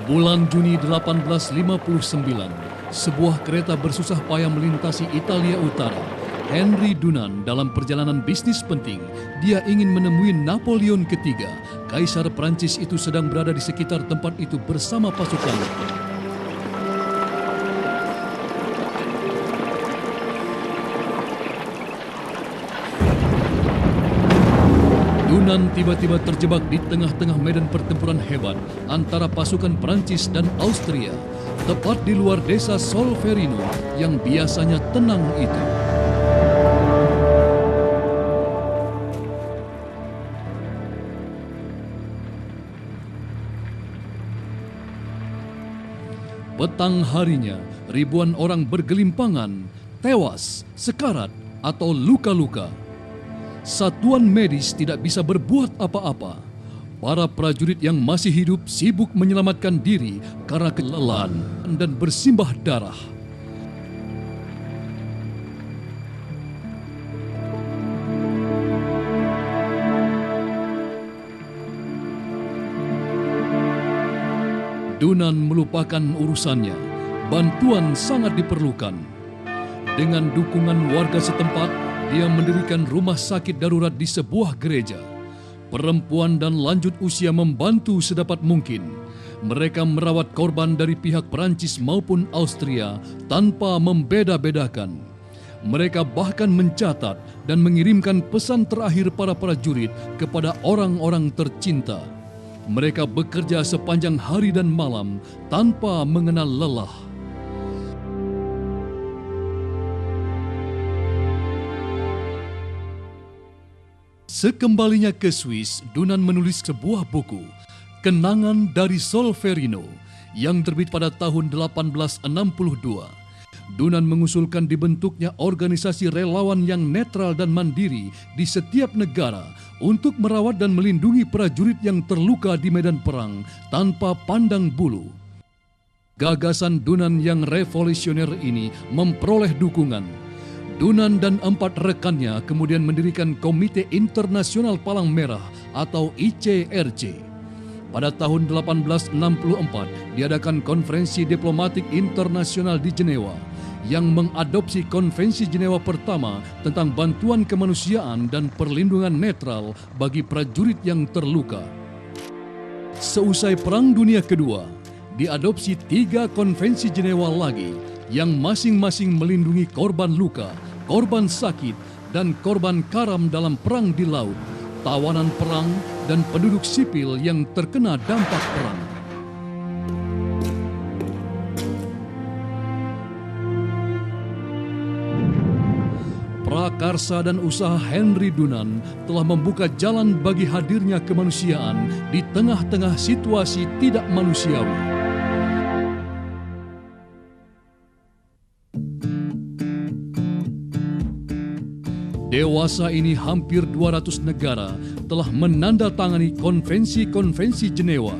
Bulan Juni 1859, sebuah kereta bersusah payah melintasi Italia Utara. Henry Dunant dalam perjalanan bisnis penting, dia ingin menemui Napoleon III. Kaisar Prancis itu sedang berada di sekitar tempat itu bersama pasukannya. Dunant tiba-tiba terjebak di tengah-tengah medan pertempuran hebat antara pasukan Prancis dan Austria, tepat di luar desa Solferino yang biasanya tenang itu. Petang harinya, ribuan orang bergelimpangan, tewas, sekarat, atau luka-luka. Satuan medis tidak bisa berbuat apa-apa. Para prajurit yang masih hidup sibuk menyelamatkan diri karena kelelahan dan bersimbah darah. Dunant melupakan urusannya. Bantuan sangat diperlukan. Dengan dukungan warga setempat, dia mendirikan rumah sakit darurat di sebuah gereja. Perempuan dan lanjut usia membantu sedapat mungkin. Mereka merawat korban dari pihak Perancis maupun Austria tanpa membeda-bedakan. Mereka bahkan mencatat dan mengirimkan pesan terakhir para prajurit kepada orang-orang tercinta. Mereka bekerja sepanjang hari dan malam tanpa mengenal lelah. Sekembalinya ke Swiss, Dunant menulis sebuah buku, Kenangan dari Solferino, yang terbit pada tahun 1862. Dunant mengusulkan dibentuknya organisasi relawan yang netral dan mandiri di setiap negara untuk merawat dan melindungi prajurit yang terluka di medan perang tanpa pandang bulu. Gagasan Dunant yang revolusioner ini memperoleh dukungan. Dunant dan 4 rekannya kemudian mendirikan Komite Internasional Palang Merah atau ICRC. Pada tahun 1864 diadakan Konferensi Diplomatik Internasional di Jenewa yang mengadopsi Konvensi Jenewa pertama tentang bantuan kemanusiaan dan perlindungan netral bagi prajurit yang terluka. Seusai Perang Dunia Kedua, diadopsi 3 Konvensi Jenewa lagi yang masing-masing melindungi korban luka, korban sakit, dan korban karam dalam perang di laut, tawanan perang, dan penduduk sipil yang terkena dampak perang. Prakarsa dan usaha Henry Dunant telah membuka jalan bagi hadirnya kemanusiaan di tengah-tengah situasi tidak manusiawi. Dewasa ini hampir 200 negara telah menandatangani konvensi-konvensi Jenewa,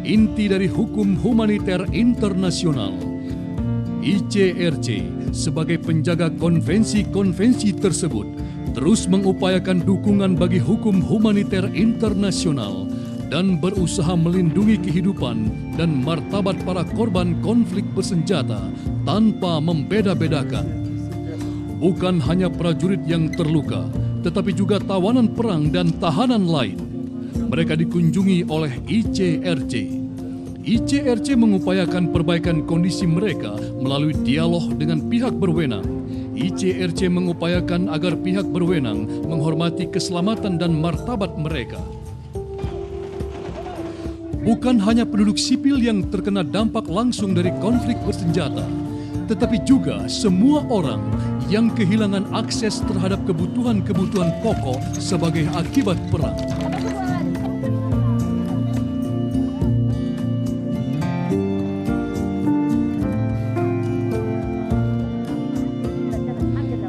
inti dari hukum humaniter internasional. ICRC sebagai penjaga konvensi-konvensi tersebut terus mengupayakan dukungan bagi hukum humaniter internasional dan berusaha melindungi kehidupan dan martabat para korban konflik bersenjata tanpa membeda-bedakan. Bukan hanya prajurit yang terluka, tetapi juga tawanan perang dan tahanan lain. Mereka dikunjungi oleh ICRC. ICRC mengupayakan perbaikan kondisi mereka melalui dialog dengan pihak berwenang. ICRC mengupayakan agar pihak berwenang menghormati keselamatan dan martabat mereka. Bukan hanya penduduk sipil yang terkena dampak langsung dari konflik bersenjata, tetapi juga semua orang yang kehilangan akses terhadap kebutuhan-kebutuhan pokok sebagai akibat perang.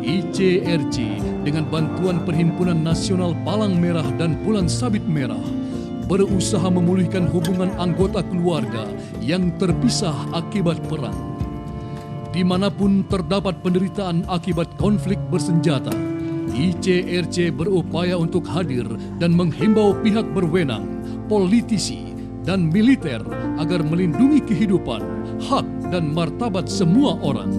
ICRC dengan bantuan Perhimpunan Nasional Palang Merah dan Bulan Sabit Merah berusaha memulihkan hubungan anggota keluarga yang terpisah akibat perang. Dimanapun terdapat penderitaan akibat konflik bersenjata, ICRC berupaya untuk hadir dan menghimbau pihak berwenang, politisi, dan militer agar melindungi kehidupan, hak, dan martabat semua orang.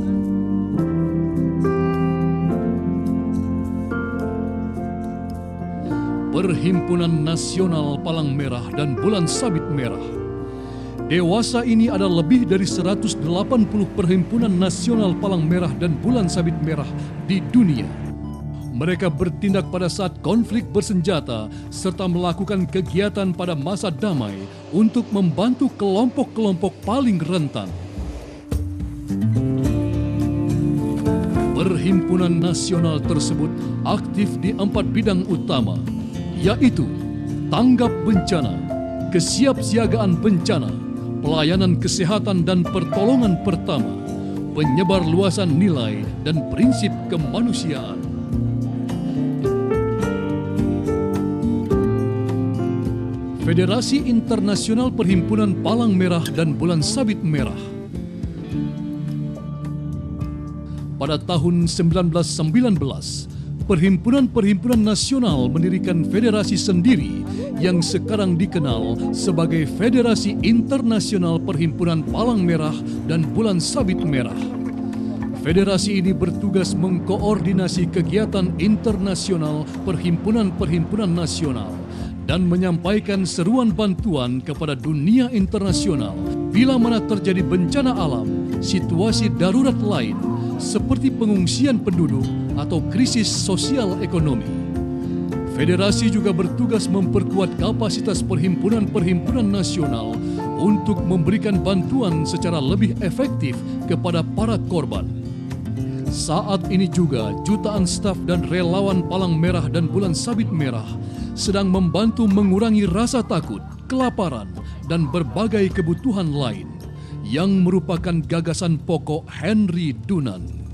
Perhimpunan Nasional Palang Merah dan Bulan Sabit Merah. Dewasa ini ada lebih dari 180 perhimpunan nasional Palang Merah dan Bulan Sabit Merah di dunia. Mereka bertindak pada saat konflik bersenjata serta melakukan kegiatan pada masa damai untuk membantu kelompok-kelompok paling rentan. Perhimpunan nasional tersebut aktif di 4 bidang utama, yaitu tanggap bencana, kesiapsiagaan bencana, pelayanan kesehatan dan pertolongan pertama, penyebar luasan nilai dan prinsip kemanusiaan. Federasi Internasional Perhimpunan Palang Merah dan Bulan Sabit Merah. Pada tahun 1919, perhimpunan-perhimpunan nasional mendirikan federasi sendiri yang sekarang dikenal sebagai Federasi Internasional Perhimpunan Palang Merah dan Bulan Sabit Merah. Federasi ini bertugas mengkoordinasi kegiatan internasional perhimpunan-perhimpunan nasional dan menyampaikan seruan bantuan kepada dunia internasional bila mana terjadi bencana alam, situasi darurat lain, seperti pengungsian penduduk atau krisis sosial ekonomi. Federasi juga bertugas memperkuat kapasitas perhimpunan-perhimpunan nasional untuk memberikan bantuan secara lebih efektif kepada para korban. Saat ini juga jutaan staf dan relawan Palang Merah dan Bulan Sabit Merah sedang membantu mengurangi rasa takut, kelaparan, dan berbagai kebutuhan lain yang merupakan gagasan pokok Henry Dunant.